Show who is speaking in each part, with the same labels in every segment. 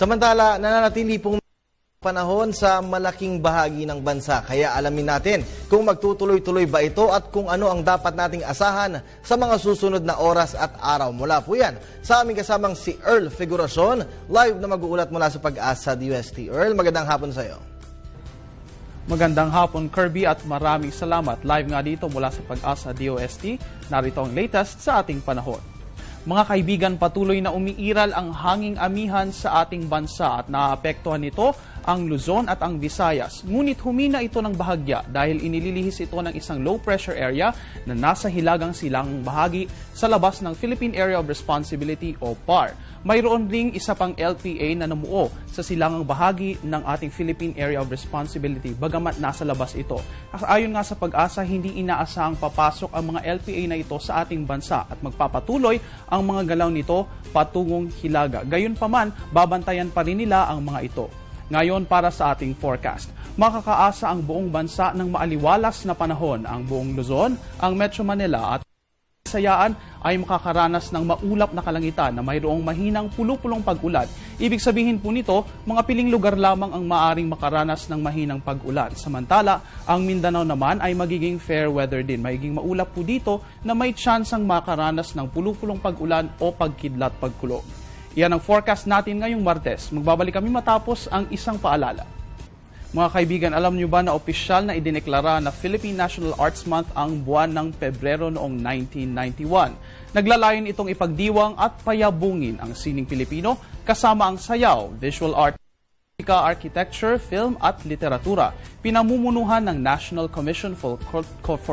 Speaker 1: Samantala, nananatili pong panahon sa malaking bahagi ng bansa. Kaya alamin natin kung magtutuloy-tuloy ba ito at kung ano ang dapat nating asahan sa mga susunod na oras at araw. Mula po yan sa aming kasamang si Earl Figuracion, live na mag-uulat mula sa Pag-asa DOST. Earl, magandang hapon sa iyo.
Speaker 2: Magandang hapon, Kirby, at maraming salamat. Live nga dito mula sa Pag-asa DOST. Narito ang latest sa ating panahon. Mga kaibigan, patuloy na umiiral ang hanging amihan sa ating bansa at naaapektuhan nito ang Luzon at ang Visayas. Ngunit humina ito ng bahagya dahil inililihis ito ng isang low-pressure area na nasa hilagang silangang bahagi sa labas ng Philippine Area of Responsibility o PAR. Mayroon ding isa pang LPA na namuo sa silangang bahagi ng ating Philippine Area of Responsibility bagamat nasa labas ito. Ayon nga sa Pag-asa, hindi inaasahang papasok ang mga LPA na ito sa ating bansa at magpapatuloy ang mga galaw nito patungong hilaga. Gayunpaman, babantayan pa rin nila ang mga ito. Ngayon para sa ating forecast, makakaasa ang buong bansa ng maaliwalas na panahon. Ang buong Luzon, ang Metro Manila at Visayas ay makakaranas ng maulap na kalangitan na mayroong mahinang pulupulong pag-ulan. Ibig sabihin po nito, mga piling lugar lamang ang maaring makaranas ng mahinang pag-ulan. Samantala, ang Mindanao naman ay magiging fair weather din. Magiging maulap po dito na may tsansang makaranas ng pulupulong pag-ulan o pagkidlat pagkulog. Iyan ang forecast natin ngayong Martes. Magbabalik kami matapos ang isang paalala. Mga kaibigan, alam niyo ba na opisyal na idineklara na Philippine National Arts Month ang buwan ng Pebrero noong 1991. Naglalayon itong ipagdiwang at payabungin ang sining Pilipino kasama ang sayaw, visual art, architecture, film at literatura. Pinamumunuhan ng National Commission for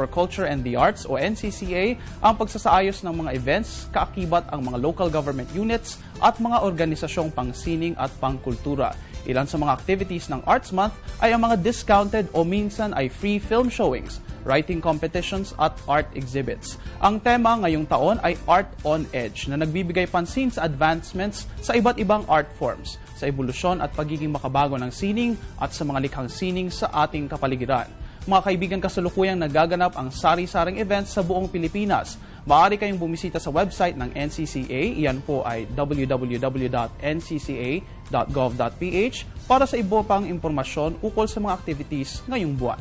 Speaker 2: Culture and the Arts o NCCA ang pagsasaayos ng mga events, kaakibat ang mga local government units at mga organisasyong pangsining at pangkultura. Ilan sa mga activities ng Arts Month ay ang mga discounted o minsan ay free film showings, writing competitions at art exhibits. Ang tema ngayong taon ay Art on Edge na nagbibigay pansin sa advancements sa iba't ibang art forms, sa ebolusyon at pagiging makabago ng sining at sa mga likhang sining sa ating kapaligiran. Mga kaibigan, kasalukuyang nagaganap ang sari-saring events sa buong Pilipinas. Maaari kayong bumisita sa website ng NCCA, iyan po ay www.ncca.gov.ph para sa iba pang impormasyon ukol sa mga activities ngayong buwan.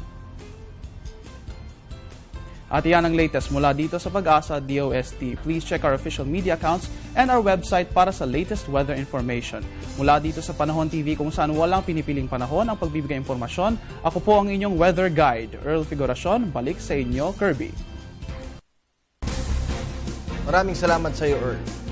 Speaker 2: At iyan ang latest mula dito sa Pag-asa DOST. Please check our official media accounts and our website para sa latest weather information. Mula dito sa Panahon TV kung saan walang pinipiling panahon ang pagbibigay impormasyon, ako po ang inyong weather guide, Earl Figuracion. Balik sa inyo, Kirby.
Speaker 1: Maraming salamat sa iyo, Earl.